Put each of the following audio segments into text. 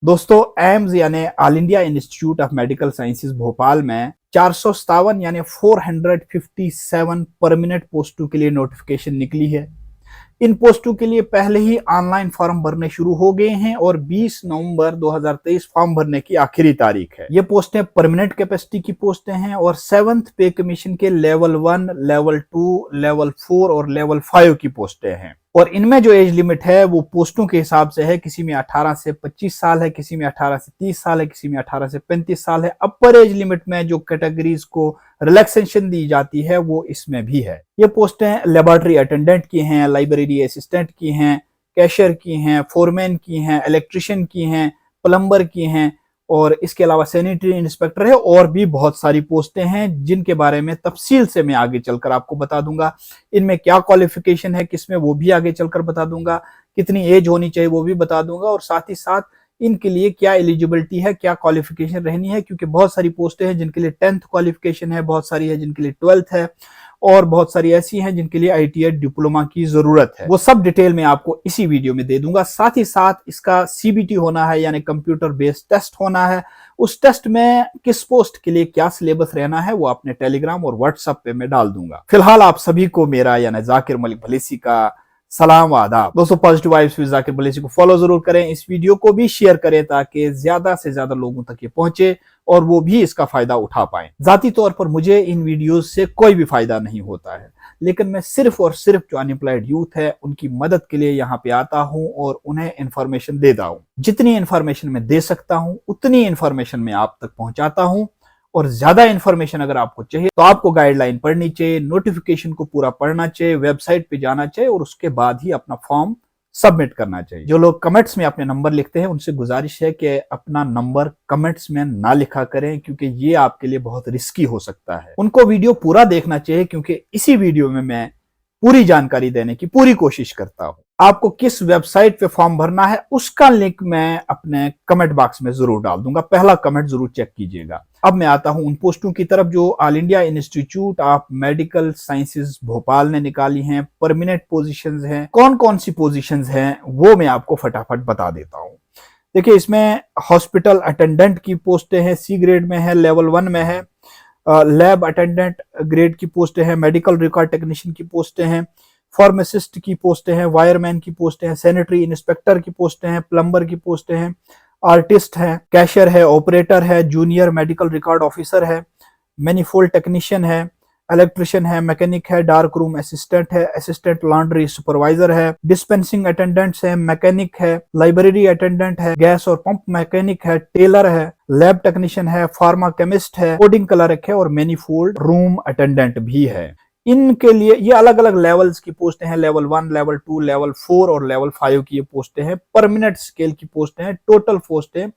दोस्तों एम्स यानी all India institute of medical sciences Bhopal में 457 यानी 457 परमानेंट पोस्टों के लिए नोटिफिकेशन निकली है। इन पोस्टों के लिए पहले ही ऑनलाइन फॉर्म भरने शुरू हो गए हैं और 20 नवंबर 2023 फॉर्म भरने की आखिरी तारीख है। ये पोस्टें परमानेंट कैपेसिटी की पोस्टें हैं और 7th पे कमीशन के लेवल 1, लेवल 2, लेवल 4 और लेवल 5 की पोस्टें हैं। और इनमें जो एज लिमिट है वो पोस्टों के हिसाब से है, किसी में 18 से 25 साल है, किसी में 18 से 30 साल है, किसी में 18 से 35 साल है। अपर एज लिमिट में जो कैटेगरीज को रिलैक्सेशन दी जाती है वो इसमें भी है। ये पोस्टें लेबोरेटरी अटेंडेंट की हैं, लाइब्रेरी असिस्टेंट की हैं, कैशियर की हैं, फोरमैन की हैं, इलेक्ट्रिशियन की हैं, प्लम्बर की हैं और इसके अलावा सैनिटरी इंस्पेक्टर है और भी बहुत सारी पोस्टें हैं जिनके बारे में तफसील से मैं आगे चलकर आपको बता दूंगा। इनमें क्या क्वालिफिकेशन है, किसमें, वो भी आगे चलकर बता दूंगा। कितनी एज होनी चाहिए वो भी बता दूंगा और साथ ही साथ इनके लिए क्या एलिजिबिलिटी है, क्या क्वालिफिकेशन रहनी है, क्योंकि बहुत सारी पोस्टें हैं जिनके लिए 10th क्वालिफिकेशन है, बहुत सारी है जिनके लिए 12th है और बहुत सारी ऐसी हैं जिनके लिए ITI डिप्लोमा की जरूरत है। वो सब डिटेल में आपको इसी वीडियो में दे दूंगा। साथ ही साथ इसका CBT होना है यानी कंप्यूटर बेस्ड टेस्ट होना है। उस टेस्ट में किस पोस्ट के लिए क्या सिलेबस रहना है वो अपने टेलीग्राम और व्हाट्सएप पे मैं डाल दूंगा। फिलहाल आप सभी को मेरा यानी जाकिर मलिक भलेसी का सलाम आदाब। दोस्तों पॉजिटिव वाइब्स विद जाकिर भलेसी को फॉलो जरूर करें, इस वीडियो को भी शेयर करें ताकि ज्यादा से ज्यादा लोगों तक ये पहुंचे और वो भी इसका फायदा उठा पाएं। जाती तौर पर मुझे इन वीडियोस से कोई भी फायदा नहीं होता है, लेकिन मैं सिर्फ और सिर्फ जो अनएम्प्लॉयड यूथ है उनकी मदद के लिए यहाँ पे आता हूँ और उन्हें इंफॉर्मेशन देता हूँ। जितनी इंफॉर्मेशन मैं दे सकता हूँ उतनी इंफॉर्मेशन मैं आप तक पहुंचाता हूँ और ज्यादा इंफॉर्मेशन अगर आपको चाहिए तो आपको गाइडलाइन पढ़नी चाहिए, नोटिफिकेशन को पूरा पढ़ना चाहिए, वेबसाइट पे जाना चाहिए और उसके बाद ही अपना फॉर्म सबमिट करना चाहिए। जो लोग कमेंट्स में अपने नंबर लिखते हैं उनसे गुजारिश है कि अपना नंबर कमेंट्स में ना लिखा करें क्योंकि ये आपके लिए बहुत रिस्की हो सकता है। उनको वीडियो पूरा देखना चाहिए क्योंकि इसी वीडियो में मैं पूरी जानकारी देने की पूरी कोशिश करता हूं। आपको किस वेबसाइट पे फॉर्म भरना है उसका लिंक मैं अपने कमेंट बॉक्स में जरूर डाल दूंगा, पहला कमेंट जरूर चेक कीजिएगा। अब मैं आता हूं उन पोस्टों की तरफ जो all India institute of medical sciences Bhopal ने निकाली हैं। परमानेंट पोजीशंस हैं। कौन कौन सी पोजीशंस हैं वो मैं आपको फटाफट बता देता हूं। देखिए इसमें हॉस्पिटल अटेंडेंट की पोस्टें हैं, C ग्रेड में है, लेवल 1 में है। लैब अटेंडेंट ग्रेड की पोस्टें हैं, मेडिकल रिकॉर्ड टेक्नीशियन की पोस्टें हैं, फार्मासिस्ट की पोस्टें हैं, वायरमैन की पोस्टें हैं, सैनिटरी इंस्पेक्टर की पोस्टें हैं, प्लम्बर की पोस्टें हैं, आर्टिस्ट है, कैशियर है, ऑपरेटर है, जूनियर मेडिकल रिकॉर्ड ऑफिसर है, मैनिफोल्ड टेक्नीशियन है, इलेक्ट्रिशियन है, मैकेनिक है, डार्क रूम असिस्टेंट है, असिस्टेंट लॉन्ड्री सुपरवाइजर है, डिस्पेंसिंग अटेंडेंट्स है, मैकेनिक है, लाइब्रेरी अटेंडेंट है, गैस और पंप मैकेनिक है, टेलर है, लैब टेक्नीशियन है, फार्मा केमिस्ट है, कोडिंग क्लर्क है और मैनिफोल्ड रूम अटेंडेंट भी है। इनके लिए ये अलग अलग लेवल्स की पोस्टें हैं, लेवल 1, लेवल 2, लेवल 4 और लेवल 5 की ये पोस्टें हैं। परमानेंट स्केल की पोस्टें हैं। टोटल पोस्टें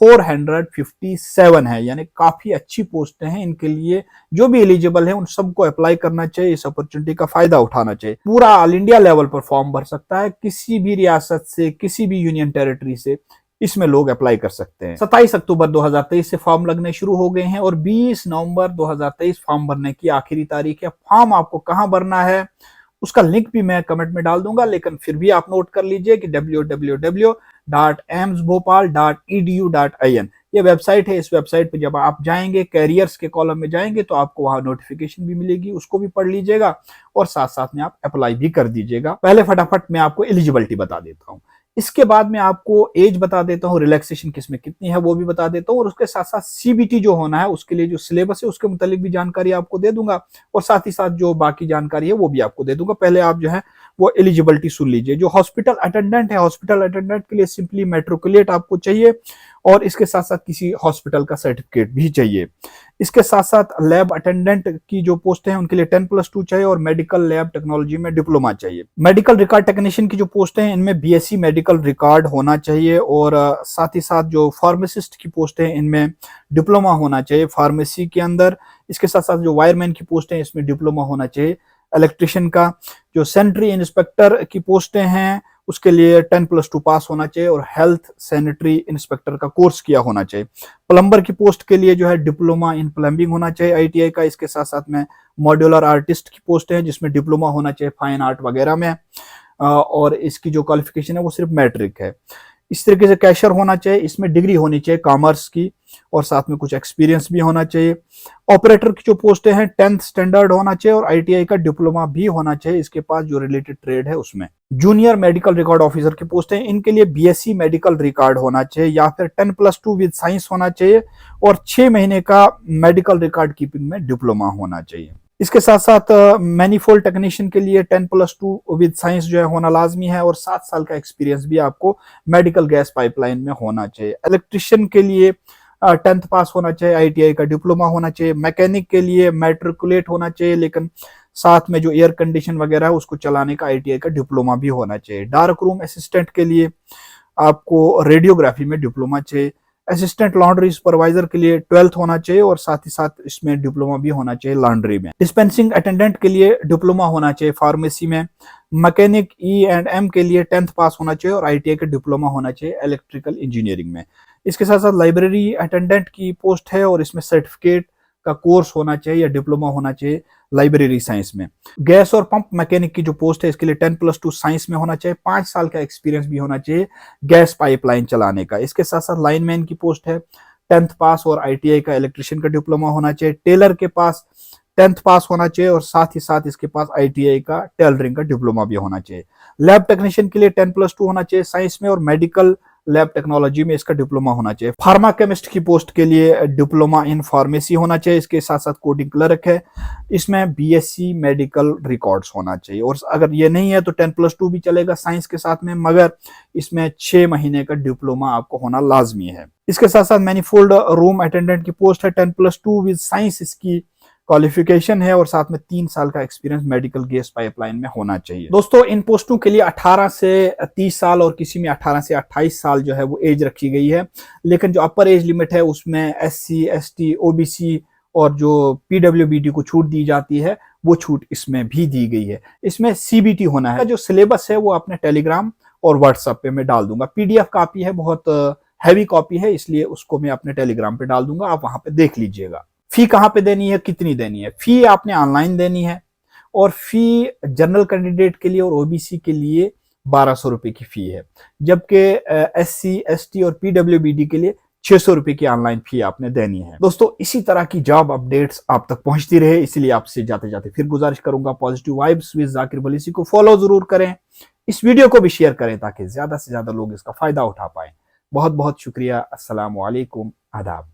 457 है यानी काफी अच्छी पोस्टें हैं। इनके लिए जो भी एलिजिबल है उन सबको अप्लाई करना चाहिए, इस अपॉर्चुनिटी का फायदा उठाना चाहिए। पूरा ऑल इंडिया लेवल पर फॉर्म भर सकता है, किसी भी रियासत से, किसी भी यूनियन टेरिटरी से इसमें लोग अप्लाई कर सकते हैं। 27 अक्टूबर 2023 से फॉर्म लगने शुरू हो गए हैं और 20 नवंबर 2023 फॉर्म भरने की आखिरी तारीख है। फॉर्म आपको कहां भरना है उसका लिंक भी मैं कमेंट में डाल दूंगा, लेकिन फिर भी आप नोट कर लीजिए कि www.amsbhopal.edu.in ये वेबसाइट है। इस वेबसाइट पर जब आप जाएंगे, कैरियर्स के कॉलम में जाएंगे तो आपको वहां नोटिफिकेशन भी मिलेगी, उसको भी पढ़ लीजिएगा और साथ साथ में आप अप्लाई भी कर दीजिएगा। पहले फटाफट मैं आपको एलिजिबिलिटी बता देता हूँ, इसके बाद में आपको एज बता देता हूँ, रिलैक्सेशन किसमें कितनी है वो भी बता देता हूँ और उसके साथ साथ CBT जो होना है उसके लिए जो सिलेबस है उसके मुतालिक भी जानकारी आपको दे दूंगा और साथ ही साथ जो बाकी जानकारी है वो भी आपको दे दूंगा। पहले आप जो है वो एलिजिबिलिटी सुन लीजिए। जो हॉस्पिटल अटेंडेंट है, हॉस्पिटल अटेंडेंट के लिए सिंपली मैट्रिकुलेट आपको चाहिए और इसके साथ साथ किसी हॉस्पिटल का सर्टिफिकेट भी चाहिए। इसके साथ साथ लैब अटेंडेंट की जो पोस्ट है उनके लिए 10+2 चाहिए और मेडिकल लैब टेक्नोलॉजी में डिप्लोमा चाहिए। मेडिकल रिकॉर्ड टेक्नीशियन की जो पोस्ट है इनमें BSc मेडिकल रिकॉर्ड होना चाहिए और साथ ही साथ जो फार्मासिस्ट की पोस्ट है इनमें डिप्लोमा होना चाहिए फार्मेसी के अंदर। इसके साथ साथ जो वायरमैन की पोस्ट है इसमें डिप्लोमा होना चाहिए इलेक्ट्रिशियन का। जो सैनिटरी इंस्पेक्टर की पोस्टें हैं उसके लिए 10+2 पास होना चाहिए और हेल्थ सैनिटरी इंस्पेक्टर का कोर्स किया होना चाहिए। प्लम्बर की पोस्ट के लिए जो है डिप्लोमा इन प्लम्बिंग होना चाहिए ITI का। इसके साथ साथ में मॉड्यूलर आर्टिस्ट की पोस्ट है जिसमें डिप्लोमा होना चाहिए फाइन आर्ट वगैरह में और इसकी जो क्वालिफिकेशन है वो सिर्फ मैट्रिक है। इस तरीके से कैशर होना चाहिए, इसमें डिग्री होनी चाहिए कॉमर्स की और साथ में कुछ एक्सपीरियंस भी होना चाहिए। ऑपरेटर की जो पोस्टें हैं 10th स्टैंडर्ड होना चाहिए और आईटीआई का डिप्लोमा भी होना चाहिए इसके पास जो रिलेटेड ट्रेड है उसमें। जूनियर मेडिकल रिकॉर्ड ऑफिसर की पोस्ट है, इनके लिए बीएससी मेडिकल रिकॉर्ड होना चाहिए या फिर 10+2 विद साइंस होना चाहिए और 6 महीने का मेडिकल रिकॉर्ड कीपिंग में डिप्लोमा होना चाहिए। इसके साथ साथ मैनीफोल्ड टेक्नीशियन के लिए 10+2 विद साइंस जो है होना लाजमी है और 7 साल का एक्सपीरियंस भी आपको मेडिकल गैस पाइपलाइन में होना चाहिए। इलेक्ट्रिशियन के लिए 10th पास होना चाहिए, आईटीआई का डिप्लोमा होना चाहिए। मैकेनिक के लिए मैट्रिकुलेट होना चाहिए, लेकिन साथ में जो एयर कंडीशन वगैरह है उसको चलाने का आईटीआई का डिप्लोमा भी होना चाहिए। डार्क रूम असिस्टेंट के लिए आपको रेडियोग्राफी में डिप्लोमा चाहिए। असिस्टेंट लॉन्ड्री सुपरवाइजर के लिए 12th होना चाहिए और साथ ही साथ इसमें डिप्लोमा भी होना चाहिए लॉन्ड्री में। डिस्पेंसिंग अटेंडेंट के लिए डिप्लोमा होना चाहिए फार्मेसी में। मैकेनिक E&M के लिए 10th पास होना चाहिए और आईटीआई का डिप्लोमा होना चाहिए इलेक्ट्रिकल इंजीनियरिंग में। इसके साथ साथ लाइब्रेरी अटेंडेंट की पोस्ट है और इसमें सर्टिफिकेट का कोर्स होना चाहिए या डिप्लोमा होना चाहिए लाइब्रेरी साइंस में। गैस और पंप मैकेनिक की जो पोस्ट है इसके लिए 10+2 साइंस में होना चाहिए, 5 साल का एक्सपीरियंस भी होना चाहिए गैस पाइपलाइन चलाने का। इसके साथ साथ लाइनमैन की पोस्ट है 10th पास और आईटीआई का इलेक्ट्रिशियन का डिप्लोमा होना चाहिए। टेलर के पास 10th पास होना चाहिए और साथ ही साथ इसके पास आईटीआई का टेलरिंग का डिप्लोमा भी होना चाहिए। लैब टेक्नीशियन के लिए 10+2 होना चाहिए साइंस में और मेडिकल लैब टेक्नोलॉजी में इसका डिप्लोमा होना चाहिए। फार्मा केमिस्ट की पोस्ट के लिए डिप्लोमा इन फार्मेसी होना चाहिए। इसके साथ साथ कोडिंग क्लर्क है, इसमें बीएससी मेडिकल रिकॉर्ड्स होना चाहिए और अगर ये नहीं है तो 10+2 भी चलेगा साइंस के साथ में, मगर इसमें 6 महीने का डिप्लोमा आपको होना लाजमी है। इसके साथ साथ मैनीफोल्ड रूम अटेंडेंट की पोस्ट है, 10+2 विद साइंस इसकी क्वालिफिकेशन है और साथ में 3 साल का एक्सपीरियंस मेडिकल गैस पाइपलाइन में होना चाहिए। दोस्तों इन पोस्टों के लिए 18 से 30 साल और किसी में 18 से 28 साल जो है वो एज रखी गई है, लेकिन जो अपर एज लिमिट है उसमें SC ST OBC और जो PWBD को छूट दी जाती है वो छूट इसमें भी दी गई है। इसमें CBT होना है। जो सिलेबस है वो अपने टेलीग्राम और व्हाट्सएप पे मैं डाल दूंगा। PDF कॉपी है, बहुत हैवी कॉपी है, इसलिए उसको मैं अपने टेलीग्राम पे डाल दूंगा, आप वहां पे देख लीजिएगा। फी कहाँ पे देनी है, कितनी देनी है? फी आपने ऑनलाइन देनी है और फी जनरल कैंडिडेट के लिए और ओबीसी के लिए 1200 रुपए की फी है, जबकि SC ST और PWBD के लिए 600 रुपए की ऑनलाइन फी आपने देनी है। दोस्तों इसी तरह की जॉब अपडेट्स आप तक पहुंचती रहे, इसलिए आपसे जाते जाते फिर गुजारिश करूंगा, पॉजिटिव वाइब्स विद जाकिर वलीसी को फॉलो जरूर करें, इस वीडियो को भी शेयर करें ताकि ज्यादा से ज्यादा लोग इसका फायदा उठा पाए। बहुत बहुत शुक्रिया। अस्सलाम वालेकुम, आदाब।